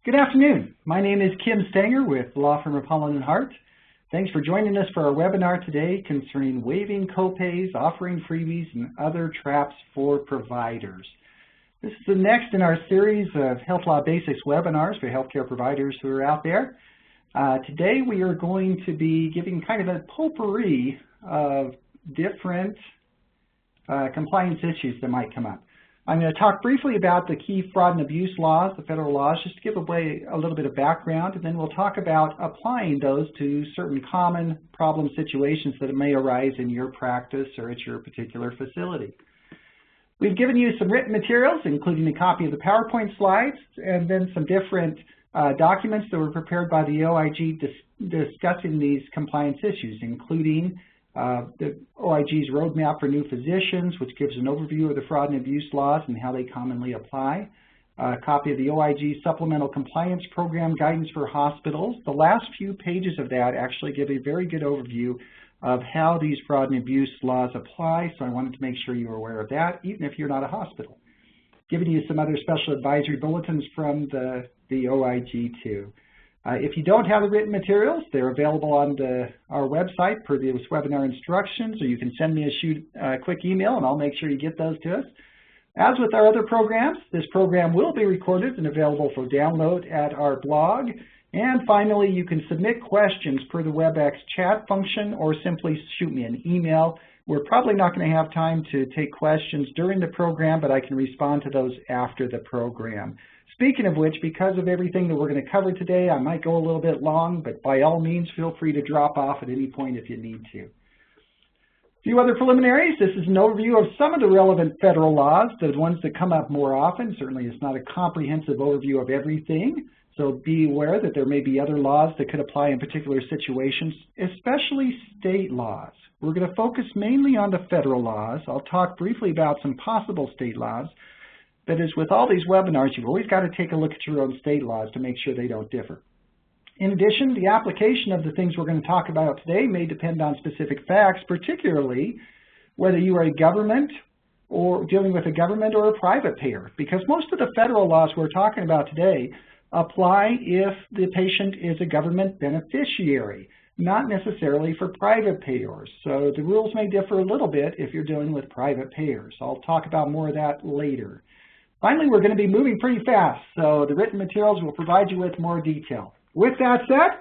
Good afternoon. My name is Kim Stanger with law firm of Holland & Hart. Thanks for joining us for our webinar today concerning waiving copays, offering freebies, and other traps for providers. This is the next in our series of Health Law Basics webinars for healthcare providers who are out there. Today we are going to be giving kind of a potpourri of different compliance issues that might come up. I'm going to talk briefly about the key fraud and abuse laws, the federal laws, just to give away a little bit of background, and then we'll talk about applying those to certain common problem situations that may arise in your practice or at your particular facility. We've given you some written materials, including a copy of the PowerPoint slides, and then some different documents that were prepared by the OIG discussing these compliance issues, including the OIG's roadmap for new physicians, which gives an overview of the fraud and abuse laws and how they commonly apply. A copy of the OIG Supplemental Compliance Program Guidance for Hospitals. The last few pages of that actually give a very good overview of how these fraud and abuse laws apply, so I wanted to make sure you were aware of that, even if you're not a hospital. Giving you some other special advisory bulletins from the OIG too. If you don't have the written materials, they're available on our website per this webinar instructions, or you can send me a quick email and I'll make sure you get those to us. As with our other programs, this program will be recorded and available for download at our blog. And finally, you can submit questions per the WebEx chat function or simply shoot me an email. We're probably not going to have time to take questions during the program, but I can respond to those after the program. Speaking of which, because of everything that we're going to cover today, I might go a little bit long, but by all means, feel free to drop off at any point if you need to. A few other preliminaries. This is an overview of some of the relevant federal laws, the ones that come up more often. Certainly, it's not a comprehensive overview of everything, so be aware that there may be other laws that could apply in particular situations, especially state laws. We're going to focus mainly on the federal laws. I'll talk briefly about some possible state laws. But as with all these webinars, you've always got to take a look at your own state laws to make sure they don't differ. In addition, the application of the things we're going to talk about today may depend on specific facts, particularly whether you are a government or dealing with a government or a private payer, because most of the federal laws we're talking about today apply if the patient is a government beneficiary, not necessarily for private payers. So the rules may differ a little bit if you're dealing with private payers. I'll talk about more of that later. Finally, we're going to be moving pretty fast, so the written materials will provide you with more detail. With that said,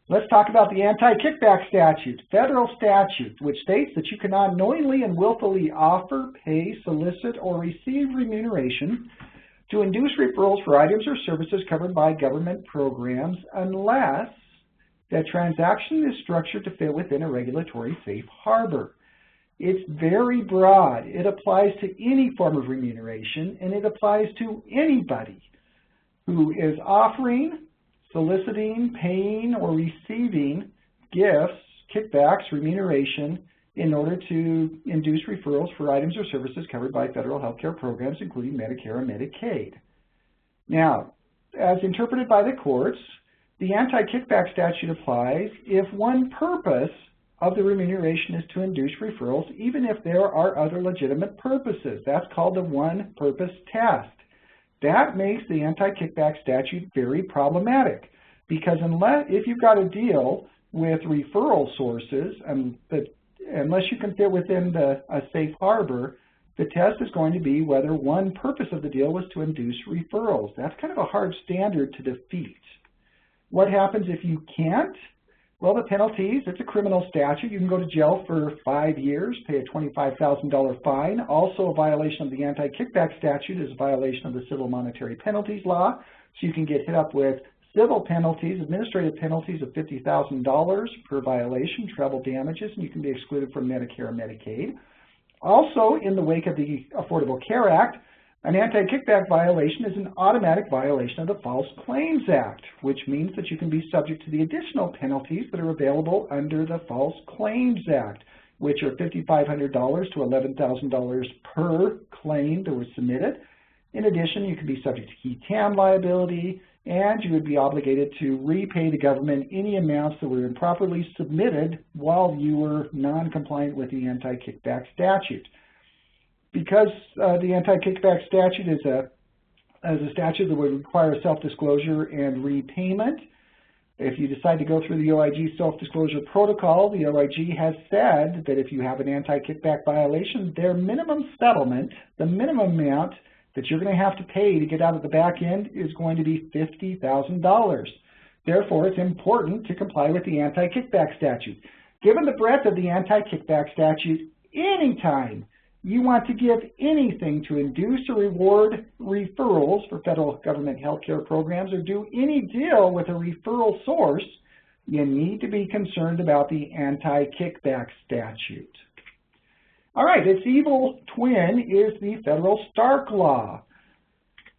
let's talk about the anti-kickback statute, federal statute, which states that you cannot knowingly and willfully offer, pay, solicit, or receive remuneration to induce referrals for items or services covered by government programs unless the transaction is structured to fit within a regulatory safe harbor. It's very broad. It applies to any form of remuneration, and it applies to anybody who is offering, soliciting, paying, or receiving gifts, kickbacks, remuneration in order to induce referrals for items or services covered by federal health care programs, including Medicare and Medicaid. Now, as interpreted by the courts, the anti-kickback statute applies if one purpose of the remuneration is to induce referrals, even if there are other legitimate purposes. That's called the one-purpose test. That makes the anti-kickback statute very problematic, because if you've got to deal with referral sources, unless you can fit within a safe harbor, the test is going to be whether one purpose of the deal was to induce referrals. That's kind of a hard standard to defeat. What happens if you can't? Well, the penalties, it's a criminal statute. You can go to jail for 5 years, pay a $25,000 fine. Also, a violation of the anti-kickback statute is a violation of the civil monetary penalties law. So you can get hit up with civil penalties, administrative penalties of $50,000 per violation, treble damages, and you can be excluded from Medicare and Medicaid. Also, in the wake of the Affordable Care Act, an anti-kickback violation is an automatic violation of the False Claims Act, which means that you can be subject to the additional penalties that are available under the False Claims Act, which are $5,500 to $11,000 per claim that was submitted. In addition, you can be subject to key TAM liability, and you would be obligated to repay the government any amounts that were improperly submitted while you were non-compliant with the anti-kickback statute. Because the anti-kickback statute is a as a statute that would require self-disclosure and repayment. If you decide to go through the OIG self-disclosure protocol, the OIG has said that if you have an anti-kickback violation, their minimum settlement, the minimum amount that you're going to have to pay to get out of the back end is going to be $50,000. Therefore, it's important to comply with the anti-kickback statute. Given the breadth of the anti-kickback statute, anytime you want to give anything to induce or reward referrals for federal government healthcare programs or do any deal with a referral source, you need to be concerned about the anti-kickback statute. All right, its evil twin is the federal Stark Law.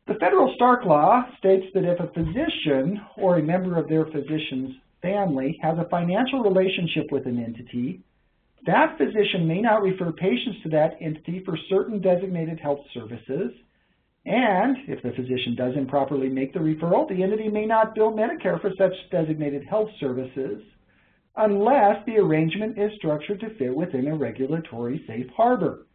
The federal Stark Law states that if a physician or a member of their physician's family has a financial relationship with an entity, that physician may not refer patients to that entity for certain designated health services, and if the physician does improperly make the referral, the entity may not bill Medicare for such designated health services unless the arrangement is structured to fit within a regulatory safe harbor.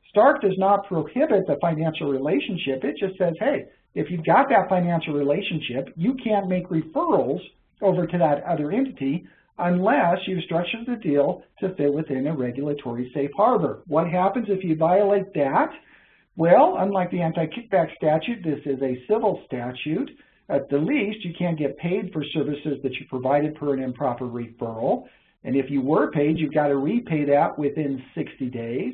Stark does not prohibit the financial relationship. It just says, hey, if you've got that financial relationship, you can't make referrals over to that other entity unless you've structured the deal to fit within a regulatory safe harbor. What happens if you violate that? Well, unlike the anti-kickback statute, this is a civil statute. At the least, you can't get paid for services that you provided per an improper referral. And if you were paid, you've got to repay that within 60 days.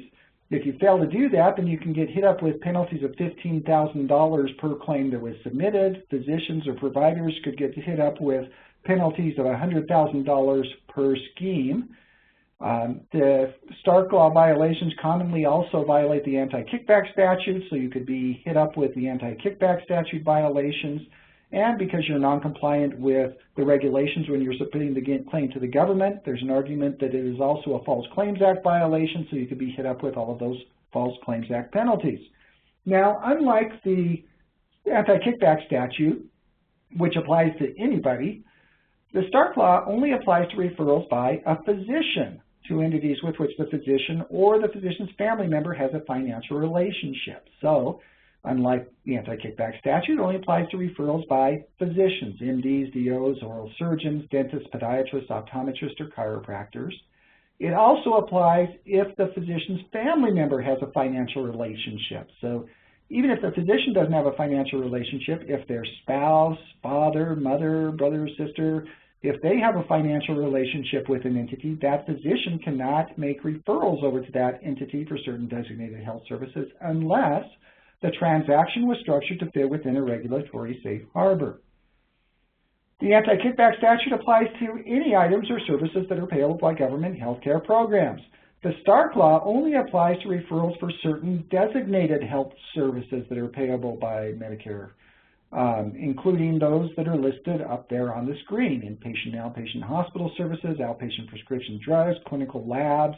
If you fail to do that, then you can get hit up with penalties of $15,000 per claim that was submitted. Physicians or providers could get hit up with penalties of $100,000 per scheme. The Stark Law violations commonly also violate the anti-kickback statute, so you could be hit up with the anti-kickback statute violations. And because you're non-compliant with the regulations when you're submitting the claim to the government, there's an argument that it is also a False Claims Act violation, so you could be hit up with all of those False Claims Act penalties. Now, unlike the anti-kickback statute, which applies to anybody, the Stark Law only applies to referrals by a physician to entities with which the physician or the physician's family member has a financial relationship. So, unlike the anti-kickback statute, it only applies to referrals by physicians, MDs, DOs, oral surgeons, dentists, podiatrists, optometrists, or chiropractors. It also applies if the physician's family member has a financial relationship. So even if the physician doesn't have a financial relationship, if their spouse, father, mother, brother, sister, if they have a financial relationship with an entity, that physician cannot make referrals over to that entity for certain designated health services unless the transaction was structured to fit within a regulatory safe harbor. The anti-kickback statute applies to any items or services that are payable by government healthcare programs. The Stark Law only applies to referrals for certain designated health services that are payable by Medicare, including those that are listed up there on the screen: inpatient and outpatient hospital services, outpatient prescription drugs, clinical labs,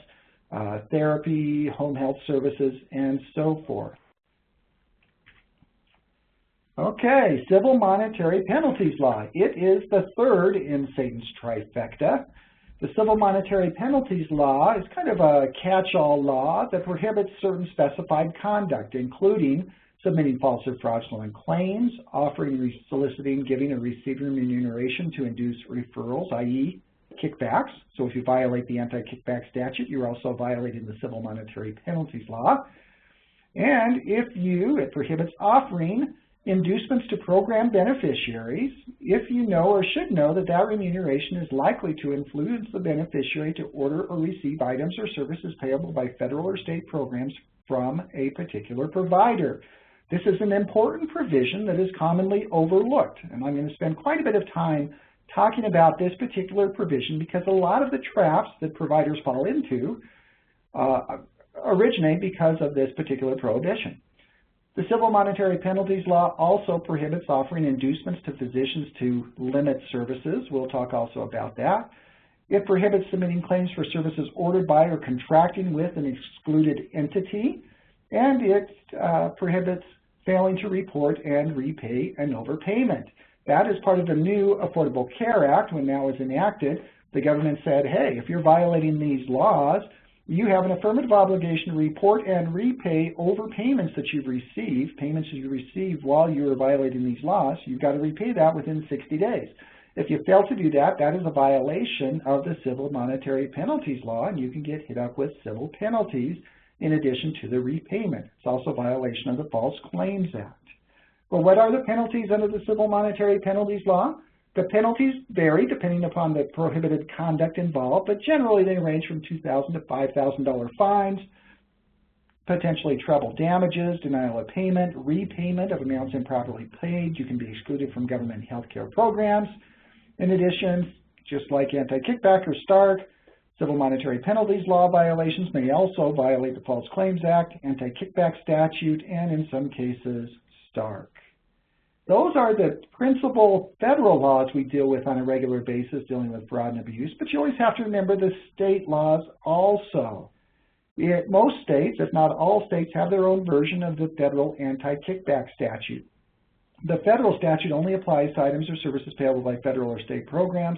therapy, home health services, and so forth. Okay, Civil Monetary Penalties Law. It is the third in Satan's trifecta. The Civil Monetary Penalties Law is kind of a catch-all law that prohibits certain specified conduct, including submitting false or fraudulent claims, offering, soliciting, giving, or receiving remuneration to induce referrals, i.e. kickbacks. So if you violate the anti-kickback statute, you're also violating the Civil Monetary Penalties Law. And it prohibits offering inducements to program beneficiaries if you know or should know that that remuneration is likely to influence the beneficiary to order or receive items or services payable by federal or state programs from a particular provider. This is an important provision that is commonly overlooked, and I'm going to spend quite a bit of time talking about this particular provision because a lot of the traps that providers fall into originate because of this particular prohibition. The Civil Monetary Penalties Law also prohibits offering inducements to physicians to limit services. We'll talk also about that. It prohibits submitting claims for services ordered by or contracting with an excluded entity. And it prohibits failing to report and repay an overpayment. That is part of the new Affordable Care Act. When that was enacted, the government said, hey, if you're violating these laws, you have an affirmative obligation to report and repay overpayments that you've received, payments that you received while you were violating these laws. You've got to repay that within 60 days. If you fail to do that, that is a violation of the civil monetary penalties law, and you can get hit up with civil penalties in addition to the repayment. It's also a violation of the False Claims Act. Well, what are the penalties under the civil monetary penalties law? The penalties vary depending upon the prohibited conduct involved, but generally they range from $2,000 to $5,000 fines, potentially treble damages, denial of payment, repayment of amounts improperly paid. You can be excluded from government health care programs. In addition, just like anti-kickback or STARK, civil monetary penalties law violations may also violate the False Claims Act, anti-kickback statute, and in some cases, STARK. Those are the principal federal laws we deal with on a regular basis dealing with fraud and abuse, but you always have to remember the state laws also. Most states, if not all states, have their own version of the federal anti-kickback statute. The federal statute only applies to items or services payable by federal or state programs.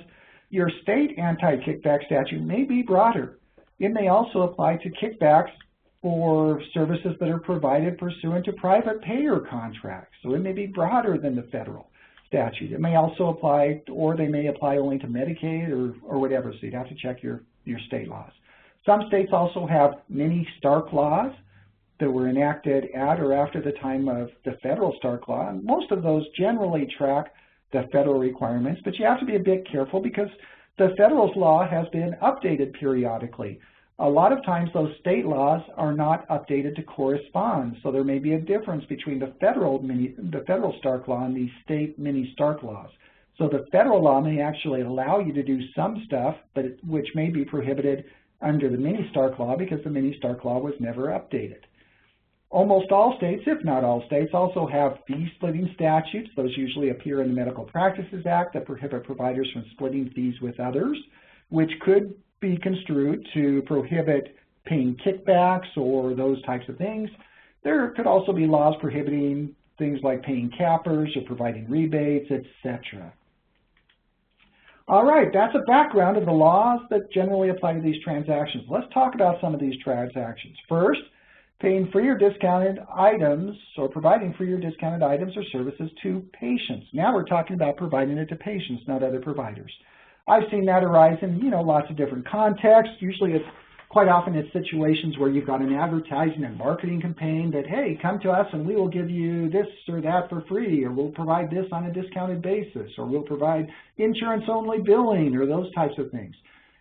Your state anti-kickback statute may be broader. It may also apply to kickbacks for services that are provided pursuant to private payer contracts. So it may be broader than the federal statute. It may also apply, or they may apply only to Medicaid or whatever, so you'd have to check your state laws. Some states also have mini STARK laws that were enacted at or after the time of the federal STARK law. And most of those generally track the federal requirements, but you have to be a bit careful because the federal law has been updated periodically. A lot of times those state laws are not updated to correspond, so there may be a difference between the federal STARK law and the state mini STARK laws. So the federal law may actually allow you to do some stuff, but which may be prohibited under the mini STARK law because the mini STARK law was never updated. Almost all states, if not all states, also have fee-splitting statutes. Those usually appear in the Medical Practices Act that prohibit providers from splitting fees with others, which could be construed to prohibit paying kickbacks or those types of things. There could also be laws prohibiting things like paying cappers or providing rebates, etc. All right, that's a background of the laws that generally apply to these transactions. Let's talk about some of these transactions. First, paying free or discounted items or providing free or discounted items or services to patients. Now we're talking about providing it to patients, not other providers. I've seen that arise in, lots of different contexts. Usually quite often it's situations where you've got an advertising and marketing campaign that, hey, come to us and we will give you this or that for free, or we'll provide this on a discounted basis, or we'll provide insurance-only billing, or those types of things.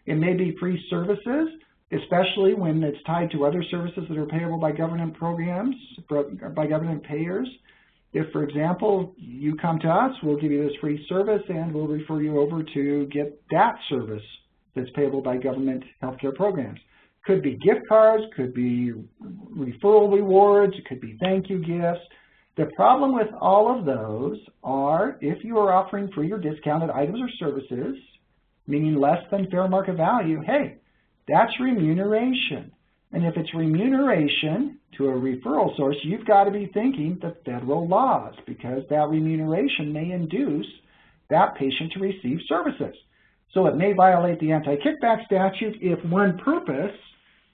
It may be free services, especially when it's tied to other services that are payable by government programs, by government payers. If, for example, you come to us, we'll give you this free service and we'll refer you over to get that service that's payable by government healthcare programs. Could be gift cards, could be referral rewards, it could be thank you gifts. The problem with all of those are if you are offering free or discounted items or services, meaning less than fair market value, hey, that's remuneration. And if it's remuneration to a referral source, you've got to be thinking the federal laws because that remuneration may induce that patient to receive services. So it may violate the anti-kickback statute if one purpose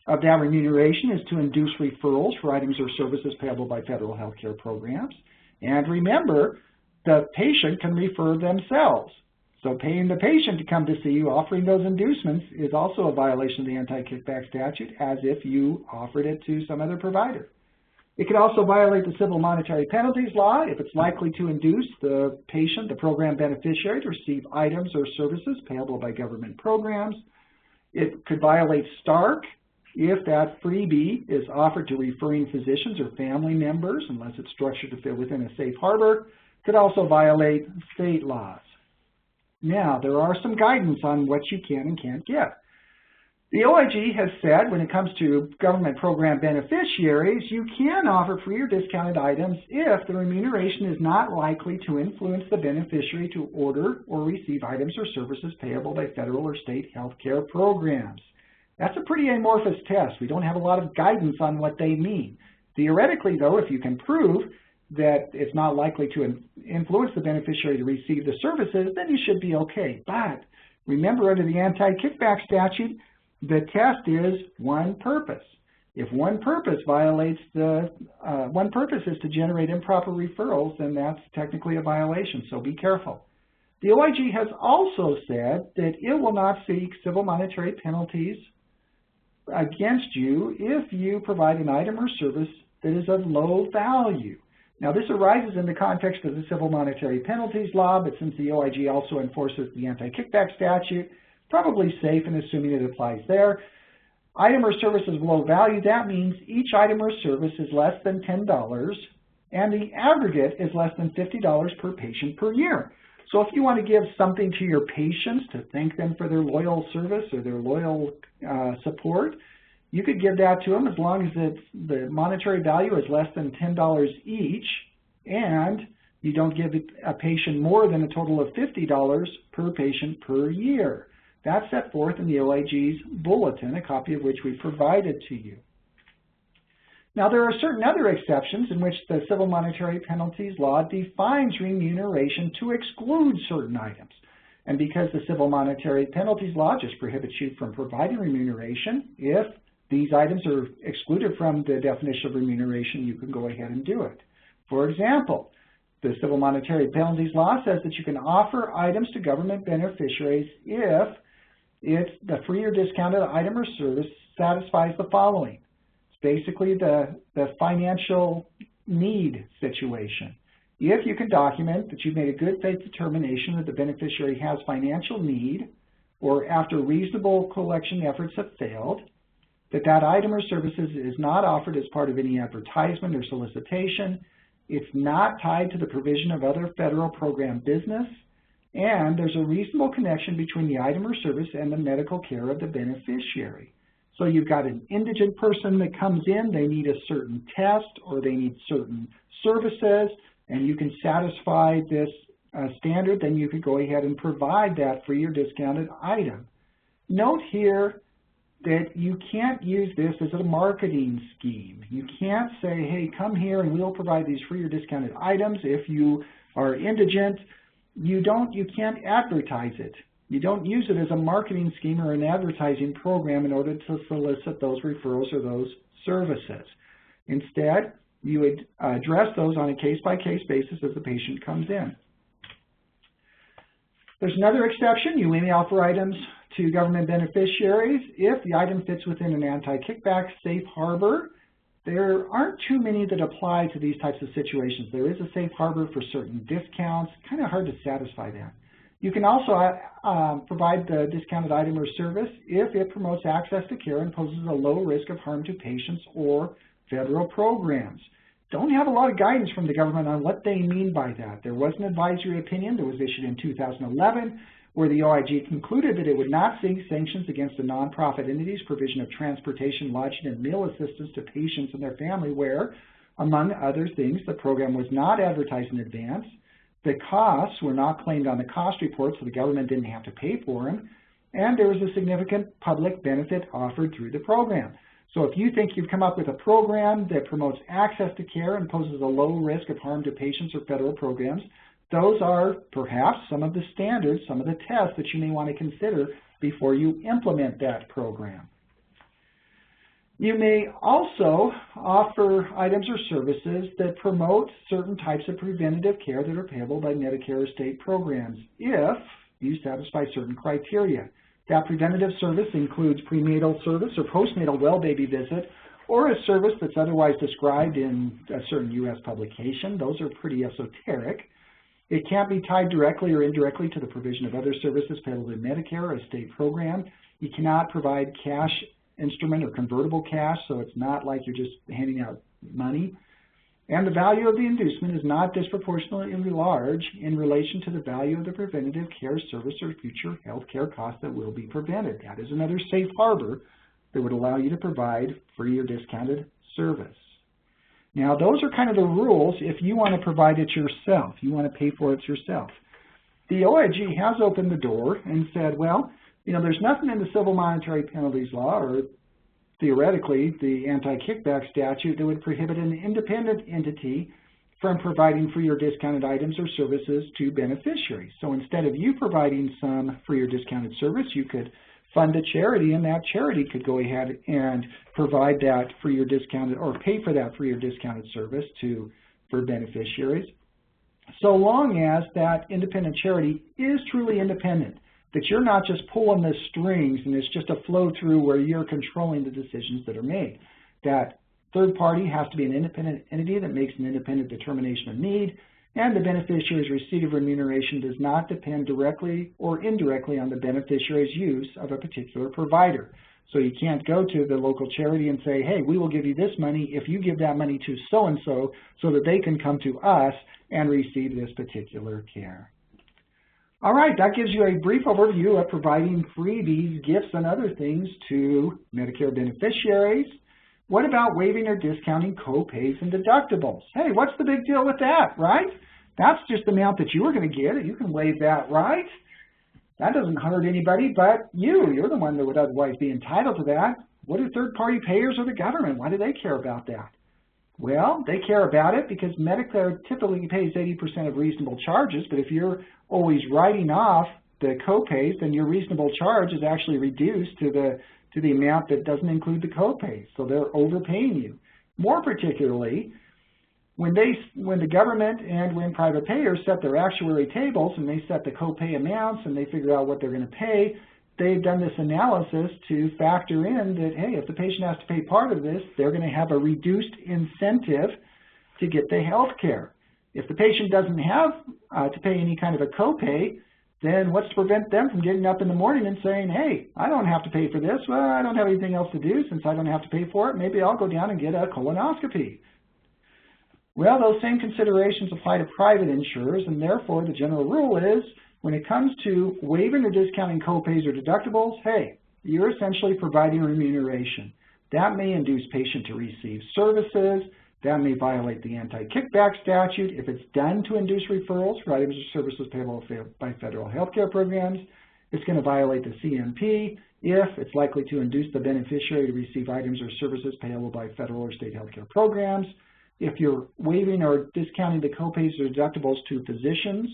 of that remuneration is to induce referrals for items or services payable by federal health care programs. And remember, the patient can refer themselves. So paying the patient to come to see you, offering those inducements, is also a violation of the anti-kickback statute as if you offered it to some other provider. It could also violate the civil monetary penalties law if it's likely to induce the patient, the program beneficiary, to receive items or services payable by government programs. It could violate STARK if that freebie is offered to referring physicians or family members, unless it's structured to fit within a safe harbor. It could also violate state laws. Now, there are some guidance on what you can and can't get. The OIG has said when it comes to government program beneficiaries, you can offer free or discounted items if the remuneration is not likely to influence the beneficiary to order or receive items or services payable by federal or state health care programs. That's a pretty amorphous test. We don't have a lot of guidance on what they mean. Theoretically, though, if you can prove that it's not likely to influence the beneficiary to receive the services, then you should be okay. But remember, under the anti-kickback statute, The test is one purpose. If one purpose violates one purpose is to generate improper referrals, then that's technically a violation, so be careful. The OIG has also said that it will not seek civil monetary penalties against you if you provide an item or service that is of low value. Now, this arises in the context of the civil monetary penalties law, but since the OIG also enforces the anti-kickback statute, probably safe in assuming it applies there. Item or service is low value. That means each item or service is less than $10, and the aggregate is less than $50 per patient per year. So if you want to give something to your patients to thank them for their loyal service or their loyal support, you could give that to them as long as the monetary value is less than $10 each, and you don't give a patient more than a total of $50 per patient per year. That's set forth in the OIG's bulletin, a copy of which we provided to you. Now, there are certain other exceptions in which the civil monetary penalties law defines remuneration to exclude certain items. And because the civil monetary penalties law just prohibits you from providing remuneration, if these items are excluded from the definition of remuneration, you can go ahead and do it. For example, the civil monetary penalties law says that you can offer items to government beneficiaries if the free or discounted item or service satisfies the following. It's basically the financial need situation. If you can document that you've made a good faith determination that the beneficiary has financial need, or after reasonable collection efforts have failed, that item or services is not offered as part of any advertisement or solicitation, it's not tied to the provision of other federal program business, and there's a reasonable connection between the item or service and the medical care of the beneficiary. So you've got an indigent person that comes in, they need a certain test or they need certain services, and you can satisfy this standard, then you could go ahead and provide that free or discounted item. Note here that you can't use this as a marketing scheme. You can't say, hey, come here and we'll provide these free or discounted items. If you are indigent, you can't advertise it. You don't use it as a marketing scheme or an advertising program in order to solicit those referrals or those services. Instead, you would address those on a case-by-case basis as the patient comes in. There's another exception. You may offer items to government beneficiaries if the item fits within an anti-kickback safe harbor. There aren't too many that apply to these types of situations. There is a safe harbor for certain discounts. Kind of hard to satisfy that. You can also provide the discounted item or service if it promotes access to care and poses a low risk of harm to patients or federal programs. Don't have a lot of guidance from the government on what they mean by that. There was an advisory opinion that was issued in 2011 where the OIG concluded that it would not seek sanctions against a nonprofit entity's provision of transportation, lodging, and meal assistance to patients and their family where, among other things, the program was not advertised in advance, the costs were not claimed on the cost report so the government didn't have to pay for them, and there was a significant public benefit offered through the program. So if you think you've come up with a program that promotes access to care and poses a low risk of harm to patients or federal programs, those are perhaps some of the standards, some of the tests that you may want to consider before you implement that program. You may also offer items or services that promote certain types of preventative care that are payable by Medicare or state programs if you satisfy certain criteria. That preventative service includes prenatal service or postnatal well baby visit, or a service that's otherwise described in a certain U.S. publication. Those are pretty esoteric. It can't be tied directly or indirectly to the provision of other services payable to Medicare or a state program. You cannot provide cash instrument or convertible cash, so it's not like you're just handing out money. And the value of the inducement is not disproportionately large in relation to the value of the preventative care service or future health care costs that will be prevented. That is another safe harbor that would allow you to provide free or discounted service. Now, those are kind of the rules if you want to provide it yourself. You want to pay for it yourself. The OIG has opened the door and said, well, there's nothing in the civil monetary penalties law or theoretically the anti-kickback statute that would prohibit an independent entity from providing free or discounted items or services to beneficiaries. So instead of you providing some free or discounted service, you could fund a charity, and that charity could go ahead and provide that for your discounted, or pay for that for your discounted service for beneficiaries, so long as that independent charity is truly independent, that you're not just pulling the strings and it's just a flow through where you're controlling the decisions that are made. That third party has to be an independent entity that makes an independent determination of need, and the beneficiary's receipt of remuneration does not depend directly or indirectly on the beneficiary's use of a particular provider. So you can't go to the local charity and say, hey, we will give you this money if you give that money to so-and-so so that they can come to us and receive this particular care. All right, that gives you a brief overview of providing freebies, gifts, and other things to Medicare beneficiaries. What about waiving or discounting copays and deductibles? Hey, what's the big deal with that, right? That's just the amount that you were going to get. You can waive that, right? That doesn't hurt anybody but you. You're the one that would otherwise be entitled to that. What do third-party payers or the government? Why do they care about that? Well, they care about it because Medicare typically pays 80% of reasonable charges, but if you're always writing off the copays, then your reasonable charge is actually reduced to the amount that doesn't include the copays, so they're overpaying you. More particularly, when the government and when private payers set their actuary tables and they set the copay amounts and they figure out what they're going to pay, they've done this analysis to factor in that, hey, if the patient has to pay part of this, they're going to have a reduced incentive to get the health care. If the patient doesn't have to pay any kind of a copay, then what's to prevent them from getting up in the morning and saying, hey, I don't have to pay for this. Well, I don't have anything else to do since I don't have to pay for it. Maybe I'll go down and get a colonoscopy. Well, those same considerations apply to private insurers, and therefore the general rule is when it comes to waiving or discounting copays or deductibles, hey, you're essentially providing remuneration. That may induce patient to receive services. That may violate the anti-kickback statute if it's done to induce referrals for items or services payable by federal health care programs. It's going to violate the CMP if it's likely to induce the beneficiary to receive items or services payable by federal or state health care programs. If you're waiving or discounting the copays or deductibles to physicians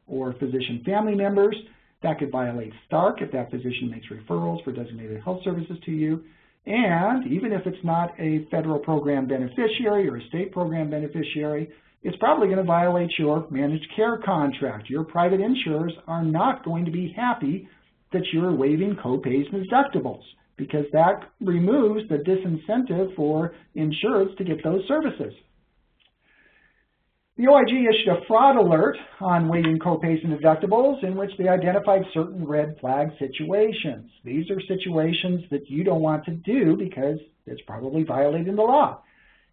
or physician family members, that could violate Stark if that physician makes referrals for designated health services to you. And even if it's not a federal program beneficiary or a state program beneficiary, it's probably going to violate your managed care contract. Your private insurers are not going to be happy that you're waiving copays and deductibles because that removes the disincentive for insureds to get those services. The OIG issued a fraud alert on waiving copays and deductibles in which they identified certain red flag situations. These are situations that you don't want to do because it's probably violating the law.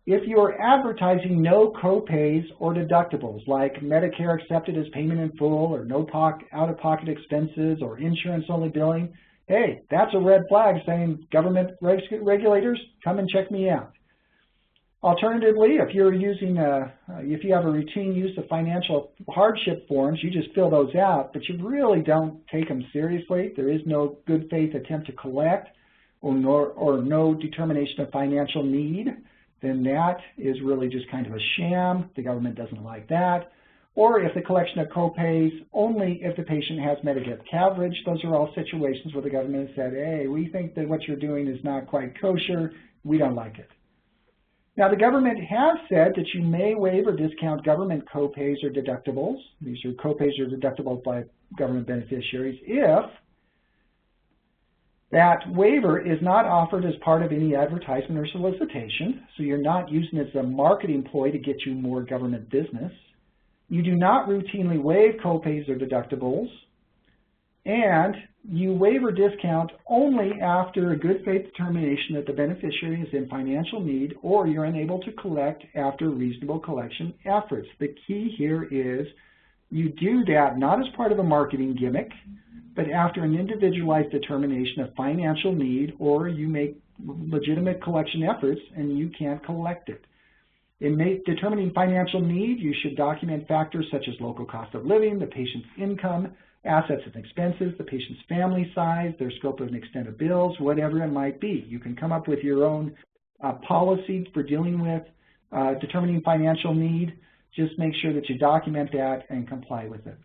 If you're advertising no copays or deductibles, like Medicare accepted as payment in full or no out-of-pocket expenses or insurance-only billing, hey, that's a red flag saying, government regulators, come and check me out. Alternatively, if you have a routine use of financial hardship forms, you just fill those out, but you really don't take them seriously. There is no good faith attempt to collect or no determination of financial need, then that is really just kind of a sham. The government doesn't like that. Or if the collection of copays only if the patient has Medigap coverage, those are all situations where the government has said, hey, we think that what you're doing is not quite kosher. We don't like it. Now, the government has said that you may waive or discount government copays or deductibles. These are copays or deductibles by government beneficiaries if that waiver is not offered as part of any advertisement or solicitation, so you're not using it as a marketing ploy to get you more government business. You do not routinely waive copays or deductibles, and you waive or discount only after a good faith determination that the beneficiary is in financial need or you're unable to collect after reasonable collection efforts. The key here is you do that not as part of a marketing gimmick, but after an individualized determination of financial need or you make legitimate collection efforts and you can't collect it. In determining financial need, you should document factors such as local cost of living, the patient's income, assets and expenses, the patient's family size, their scope of and extent of bills, whatever it might be. You can come up with your own policy for dealing with determining financial need. Just make sure that you document that and comply with it.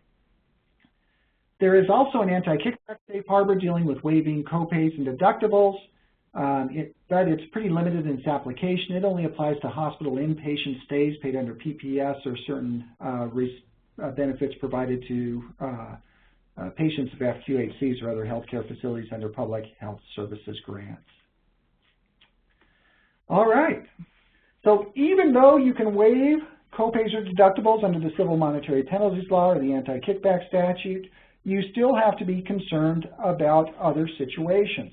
There is also an anti-kickback safe harbor dealing with waiving copays and deductibles, but it's pretty limited in its application. It only applies to hospital inpatient stays paid under PPS or certain benefits provided to patients of FQHCs or other healthcare facilities under public health services grants. All right. So even though you can waive copays or deductibles under the Civil Monetary Penalties Law or the anti-kickback statute, you still have to be concerned about other situations.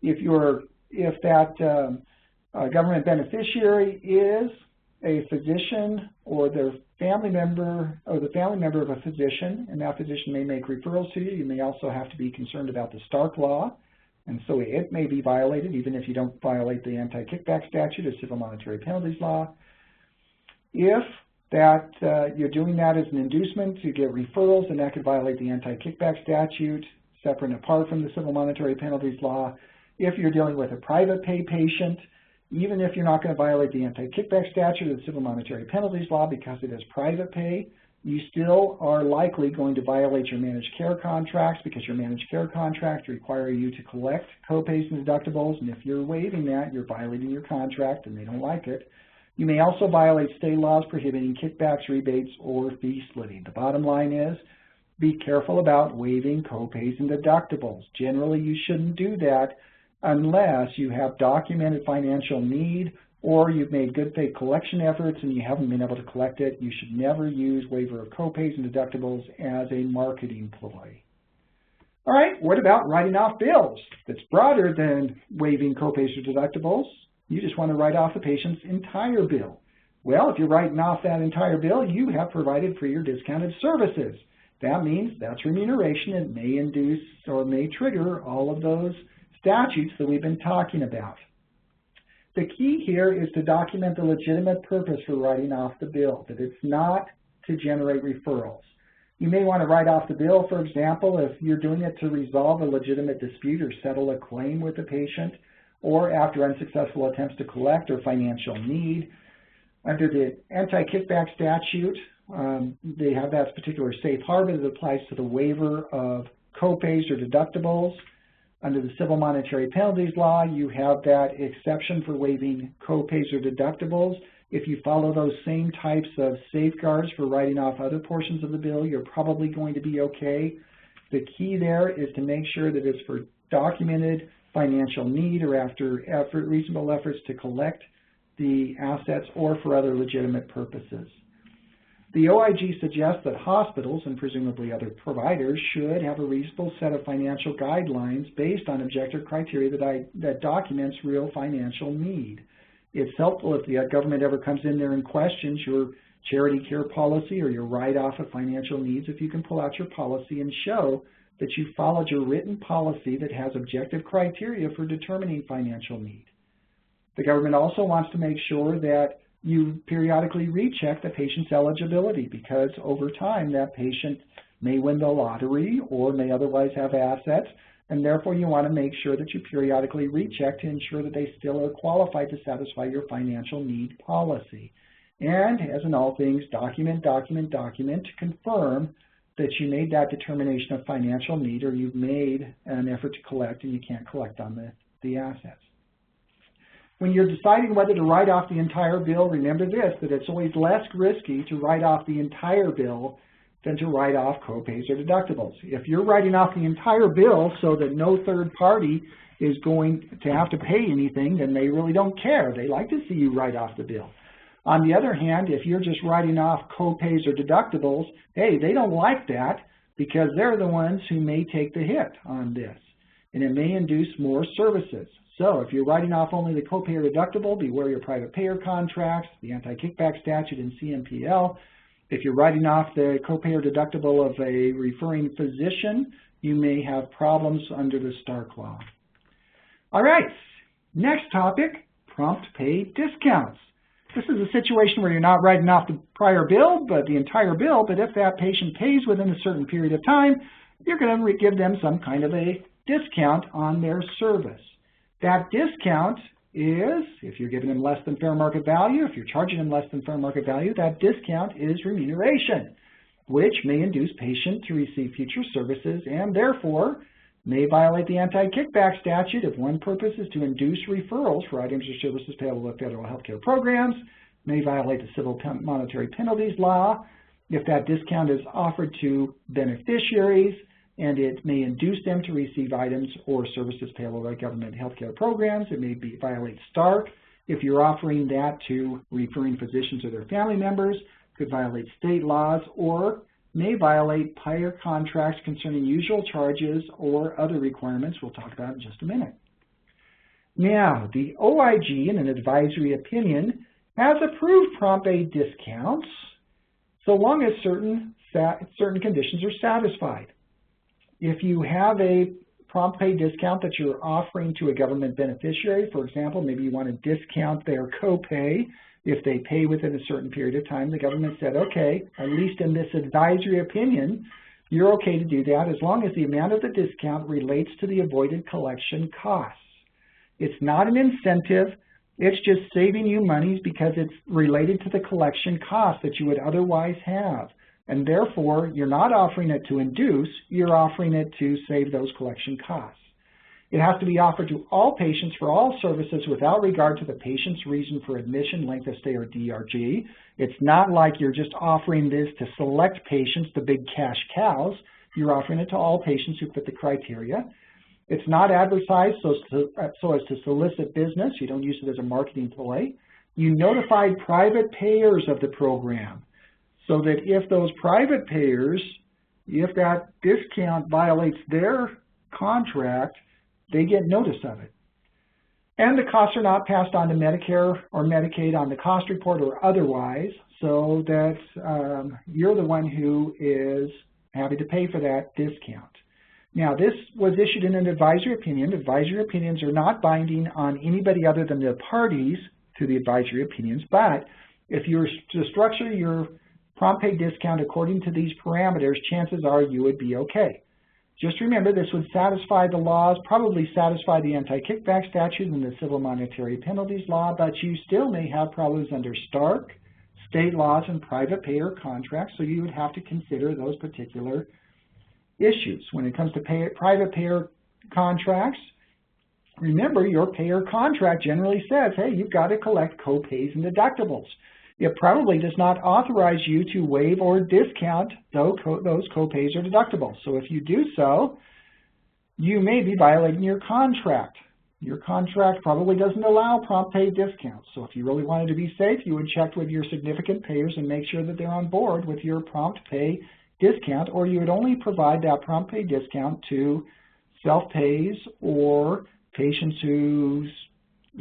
If that government beneficiary is a physician or their family member or the family member of a physician, and that physician may make referrals to you, you may also have to be concerned about the Stark Law, and so it may be violated even if you don't violate the anti-kickback statute or Civil Monetary Penalties Law. If you're doing that as an inducement to get referrals, and that could violate the anti-kickback statute, separate and apart from the Civil Monetary Penalties Law. If you're dealing with a private pay patient, even if you're not going to violate the anti-kickback statute or the Civil Monetary Penalties Law because it is private pay, you still are likely going to violate your managed care contracts because your managed care contracts require you to collect copays and deductibles, and if you're waiving that, you're violating your contract and they don't like it. You may also violate state laws prohibiting kickbacks, rebates, or fee splitting. The bottom line is, be careful about waiving copays and deductibles. Generally, you shouldn't do that unless you have documented financial need or you've made good faith collection efforts and you haven't been able to collect it. You should never use waiver of copays and deductibles as a marketing ploy. All right, what about writing off bills? That's broader than waiving copays or deductibles. You just want to write off the patient's entire bill. Well, if you're writing off that entire bill, you have provided free or discounted services. That means that's remuneration and may induce or may trigger all of those statutes that we've been talking about. The key here is to document the legitimate purpose for writing off the bill, that it's not to generate referrals. You may want to write off the bill, for example, if you're doing it to resolve a legitimate dispute or settle a claim with the patient, or after unsuccessful attempts to collect or financial need. Under the anti-kickback statute, they have that particular safe harbor that applies to the waiver of copays or deductibles. Under the Civil Monetary Penalties Law, you have that exception for waiving copays or deductibles. If you follow those same types of safeguards for writing off other portions of the bill, you're probably going to be okay. The key there is to make sure that it's for documented financial need or after reasonable efforts to collect the assets or for other legitimate purposes. The OIG suggests that hospitals and presumably other providers should have a reasonable set of financial guidelines based on objective criteria that documents real financial need. It's helpful if the government ever comes in there and questions your charity care policy or your write-off of financial needs, if you can pull out your policy and show that you followed your written policy that has objective criteria for determining financial need. The government also wants to make sure that you periodically recheck the patient's eligibility because over time that patient may win the lottery or may otherwise have assets, and therefore you want to make sure that you periodically recheck to ensure that they still are qualified to satisfy your financial need policy. And as in all things, document to confirm that you made that determination of financial need or you've made an effort to collect and you can't collect on the assets. When you're deciding whether to write off the entire bill, remember this, that it's always less risky to write off the entire bill than to write off copays or deductibles. If you're writing off the entire bill so that no third party is going to have to pay anything, then they really don't care. They like to see you write off the bill. On the other hand, if you're just writing off copays or deductibles, hey, they don't like that because they're the ones who may take the hit on this, and it may induce more services. So if you're writing off only the copay or deductible, beware your private payer contracts, the anti-kickback statute, and CMPL. If you're writing off the copay or deductible of a referring physician, you may have problems under the Stark Law. All right, next topic, prompt pay discounts. This is a situation where you're not writing off the prior bill, but the entire bill, but if that patient pays within a certain period of time, you're going to give them some kind of a discount on their service. That discount is, if you're giving them less than fair market value, if you're charging them less than fair market value, that discount is remuneration. which may induce patient to receive future services and therefore may violate the anti-kickback statute if one purpose is to induce referrals for items or services payable to federal healthcare programs, may violate the civil monetary penalties law if that discount is offered to beneficiaries, and it may induce them to receive items or services payable by government healthcare programs. It may violate Stark if you're offering that to referring physicians or their family members, could violate state laws, or may violate payer contracts concerning usual charges or other requirements we'll talk about in just a minute. Now, the OIG, in an advisory opinion, has approved prompt pay discounts so long as certain conditions are satisfied. If you have a prompt pay discount that you're offering to a government beneficiary, for example, maybe you want to discount their copay if they pay within a certain period of time, the government said, okay, at least in this advisory opinion, you're okay to do that as long as the amount of the discount relates to the avoided collection costs. It's not an incentive. It's just saving you monies because it's related to the collection costs that you would otherwise have. And therefore, you're not offering it to induce, you're offering it to save those collection costs. It has to be offered to all patients for all services without regard to the patient's reason for admission, length of stay, or DRG. It's not like you're just offering this to select patients, the big cash cows. You're offering it to all patients who fit the criteria. It's not advertised so as to solicit business. You don't use it as a marketing ploy. You notified private payers of the program so that if those private payers, if that discount violates their contract, they get notice of it. And the costs are not passed on to Medicare or Medicaid on the cost report or otherwise, so that you're the one who is having to pay for that discount. Now, this was issued in an advisory opinion. Advisory opinions are not binding on anybody other than the parties to the advisory opinions, but if you're to structure your prompt pay discount according to these parameters, chances are you would be okay. Just remember, this would satisfy the laws, probably satisfy the anti-kickback statute and the civil monetary penalties law, but you still may have problems under Stark, state laws, and private payer contracts, so you would have to consider those particular issues. When it comes to private payer contracts, remember your payer contract generally says, hey, you've got to collect copays and deductibles. It probably does not authorize you to waive or discount those copays or deductibles. So if you do so, you may be violating your contract. Your contract probably doesn't allow prompt pay discounts. So if you really wanted to be safe, you would check with your significant payers and make sure that they're on board with your prompt pay discount, or you would only provide that prompt pay discount to self-pays or patients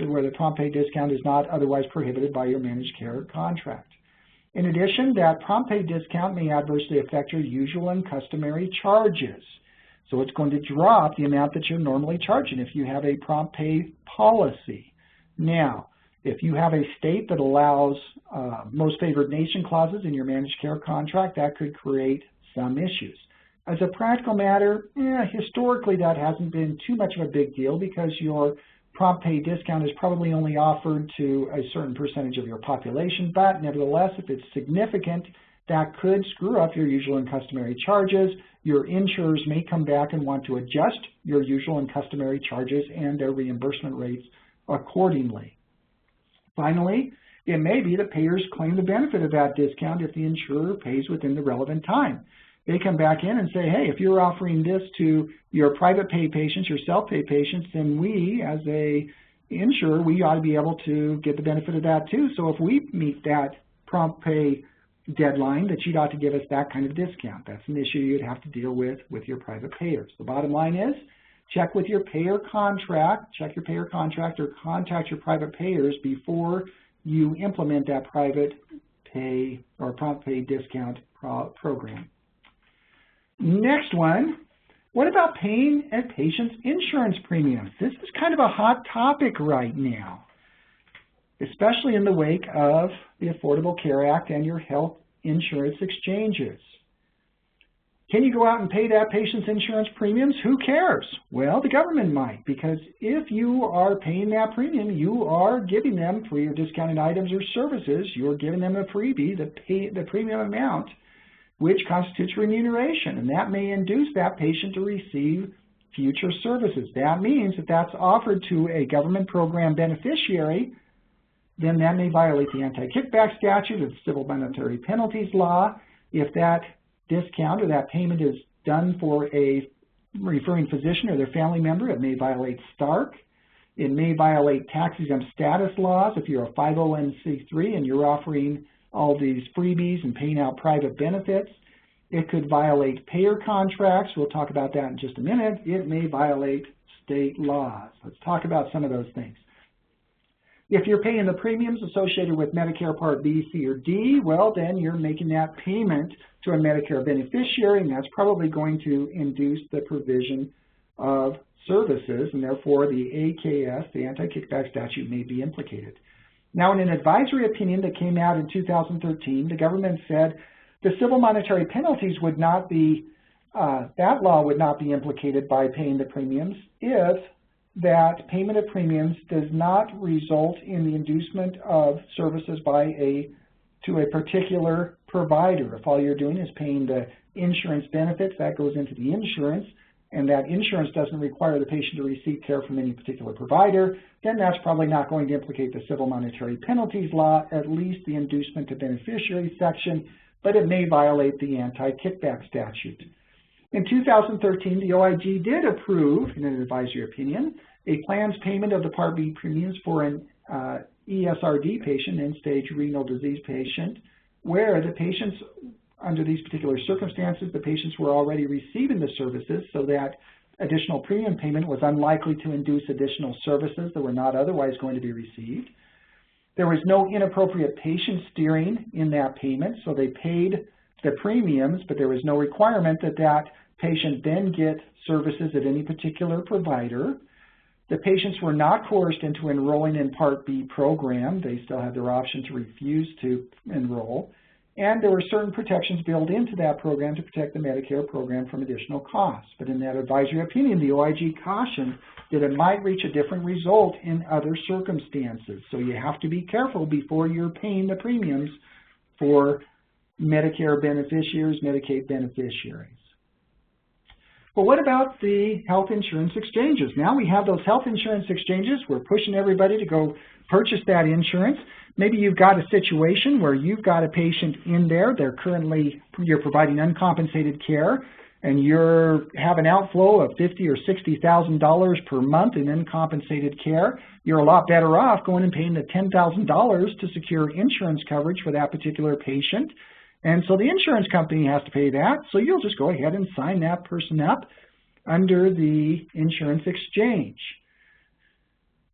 where the prompt pay discount is not otherwise prohibited by your managed care contract. In addition, that prompt pay discount may adversely affect your usual and customary charges. So it's going to drop the amount that you're normally charging if you have a prompt pay policy. Now, if you have a state that allows most favored nation clauses in your managed care contract, that could create some issues. As a practical matter, historically that hasn't been too much of a big deal because your prompt pay discount is probably only offered to a certain percentage of your population, but nevertheless, if it's significant, that could screw up your usual and customary charges. Your insurers may come back and want to adjust your usual and customary charges and their reimbursement rates accordingly. Finally, it may be that payers claim the benefit of that discount if the insurer pays within the relevant time. They come back in and say, hey, if you're offering this to your private pay patients, your self-pay patients, then we, as a insurer, we ought to be able to get the benefit of that too. So if we meet that prompt pay deadline, that you'd ought to give us that kind of discount. That's an issue you'd have to deal with your private payers. The bottom line is, check with your payer contract, check your payer contract, or contact your private payers before you implement that private pay or prompt pay discount program. Next one, what about paying a patient's insurance premiums? This is kind of a hot topic right now, especially in the wake of the Affordable Care Act and your health insurance exchanges. Can you go out and pay that patient's insurance premiums? Who cares? Well, the government might, because if you are paying that premium, you are giving them, for your discounted items or services, you're giving them a freebie, the premium amount which constitutes remuneration, and that may induce that patient to receive future services. That means that that's offered to a government program beneficiary, then that may violate the anti-kickback statute or the civil monetary penalties law. If that discount or that payment is done for a referring physician or their family member, it may violate Stark. It may violate tax-exempt status laws if you're a 501c3 and you're offering all these freebies and paying out private benefits. It could violate payer contracts. We'll talk about that in just a minute. It may violate state laws. Let's talk about some of those things. If you're paying the premiums associated with Medicare Part B, C, or D, well, then you're making that payment to a Medicare beneficiary, and that's probably going to induce the provision of services, and therefore the AKS, the anti-kickback statute, may be implicated. Now, in an advisory opinion that came out in 2013, the government said the civil monetary penalties would not be, that law would not be implicated by paying the premiums if that payment of premiums does not result in the inducement of services to a particular provider. If all you're doing is paying the insurance benefits, that goes into the insurance, and that insurance doesn't require the patient to receive care from any particular provider, then that's probably not going to implicate the civil monetary penalties law, at least the inducement to beneficiary section, but it may violate the anti-kickback statute. In 2013, the OIG did approve, in an advisory opinion, a plan's payment of the Part B premiums for an ESRD patient, end-stage renal disease patient, where the patients, under these particular circumstances, the patients were already receiving the services, so that additional premium payment was unlikely to induce additional services that were not otherwise going to be received. There was no inappropriate patient steering in that payment, so they paid the premiums, but there was no requirement that that patient then get services at any particular provider. The patients were not coerced into enrolling in Part B program. They still had their option to refuse to enroll. And there were certain protections built into that program to protect the Medicare program from additional costs. But in that advisory opinion, the OIG cautioned that it might reach a different result in other circumstances. So you have to be careful before you're paying the premiums for Medicare beneficiaries, Medicaid beneficiaries. But what about the health insurance exchanges? Now we have those health insurance exchanges. We're pushing everybody to go purchase that insurance. Maybe you've got a situation where you've got a patient in there. You're providing uncompensated care, and you have an outflow of $50,000 or $60,000 per month in uncompensated care. You're a lot better off going and paying the $10,000 to secure insurance coverage for that particular patient. And so the insurance company has to pay that, so you'll just go ahead and sign that person up under the insurance exchange.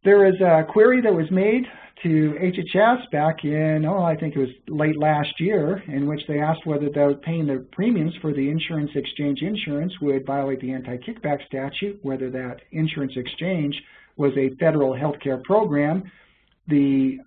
There is a query that was made to HHS back in, I think it was late last year, in which they asked whether paying the premiums for the insurance exchange insurance would violate the anti-kickback statute, whether that insurance exchange was a federal health care program. The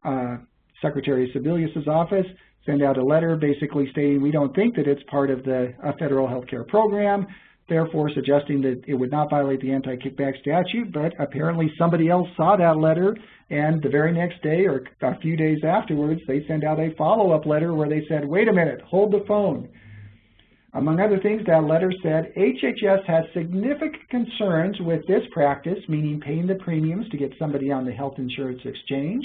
Secretary of Sebelius's office send out a letter basically stating we don't think that it's part of a federal health care program, therefore suggesting that it would not violate the anti-kickback statute, but apparently somebody else saw that letter, and the very next day or a few days afterwards, they sent out a follow-up letter where they said, wait a minute, hold the phone. Among other things, that letter said, HHS has significant concerns with this practice, meaning paying the premiums to get somebody on the health insurance exchange,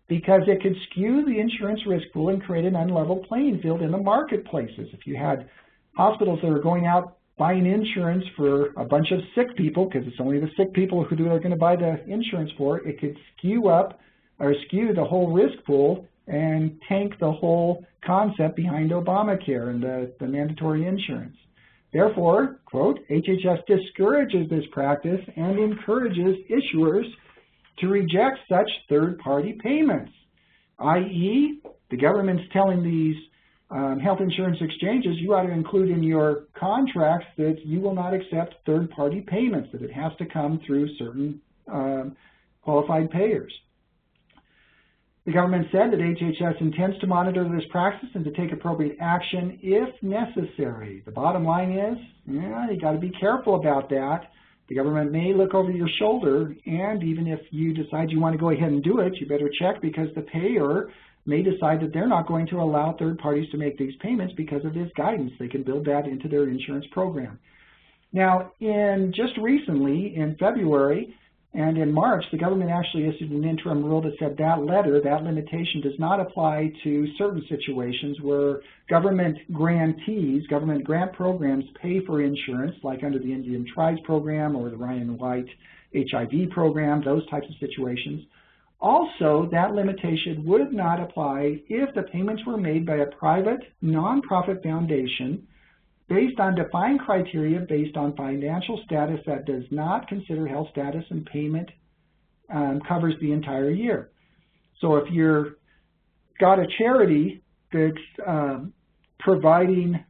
because it could skew the insurance risk pool and create an unlevel playing field in the marketplaces. If you had hospitals that are going out buying insurance for a bunch of sick people, because it's only the sick people who are going to buy the insurance for, it could skew the whole risk pool and tank the whole concept behind Obamacare and the mandatory insurance. Therefore, quote, HHS discourages this practice and encourages issuers to reject such third-party payments, i.e., the government's telling these health insurance exchanges you ought to include in your contracts that you will not accept third-party payments, that it has to come through certain qualified payers. The government said that HHS intends to monitor this practice and to take appropriate action if necessary. The bottom line is, you got to be careful about that. The government may look over your shoulder, and even if you decide you want to go ahead and do it, you better check, because the payer may decide that they're not going to allow third parties to make these payments because of this guidance. They can build that into their insurance program. Now, just recently, in February and in March, the government actually issued an interim rule that said that limitation does not apply to certain situations where government grantees, government grant programs pay for insurance, like under the Indian Tribes program or the Ryan White HIV program, those types of situations. Also, that limitation would not apply if the payments were made by a private, nonprofit foundation based on defined criteria based on financial status that does not consider health status, and payment covers the entire year. So if you've got a charity that's providing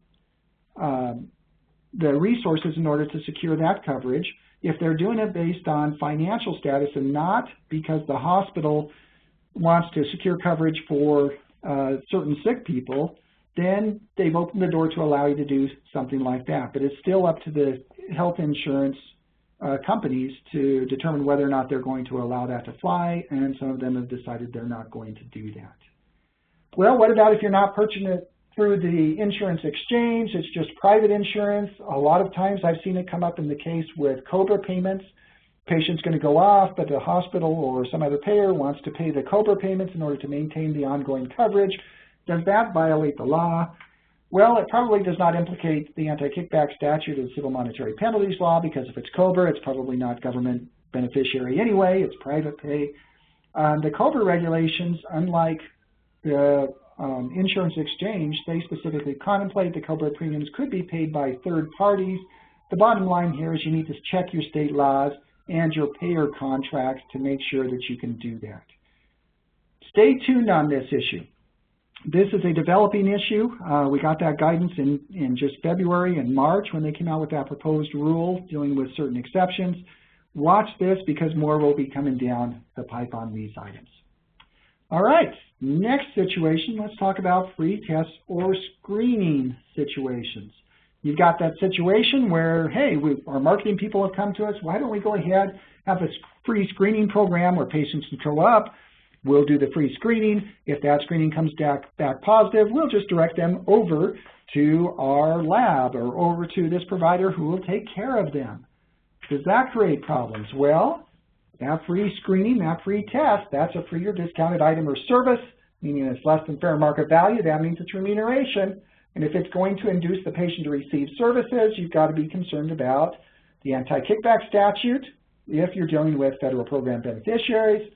the resources in order to secure that coverage, if they're doing it based on financial status and not because the hospital wants to secure coverage for certain sick people, then they've opened the door to allow you to do something like that. But it's still up to the health insurance companies to determine whether or not they're going to allow that to fly, and some of them have decided they're not going to do that. Well, what about if you're not purchasing it through the insurance exchange? It's just private insurance. A lot of times I've seen it come up in the case with COBRA payments. Patient's going to go off, but the hospital or some other payer wants to pay the COBRA payments in order to maintain the ongoing coverage. Does that violate the law? Well, it probably does not implicate the anti-kickback statute of civil monetary penalties law, because if it's COBRA, it's probably not government beneficiary anyway. It's private pay. The COBRA regulations, unlike the insurance exchange, they specifically contemplate the COBRA premiums could be paid by third parties. The bottom line here is you need to check your state laws and your payer contracts to make sure that you can do that. Stay tuned on this issue. This is a developing issue. We got that guidance in just February and March when they came out with that proposed rule dealing with certain exceptions. Watch this, because more will be coming down the pipe on these items. All right, next situation, let's talk about free tests or screening situations. You've got that situation where, hey, our marketing people have come to us. Why don't we go ahead, have a free screening program where patients can show up. We'll do the free screening. If that screening comes back positive, we'll just direct them over to our lab or over to this provider who will take care of them. Does that create problems? Well, that free screening, that free test, that's a free or discounted item or service, meaning it's less than fair market value. That means it's remuneration. And if it's going to induce the patient to receive services, you've got to be concerned about the anti-kickback statute if you're dealing with federal program beneficiaries.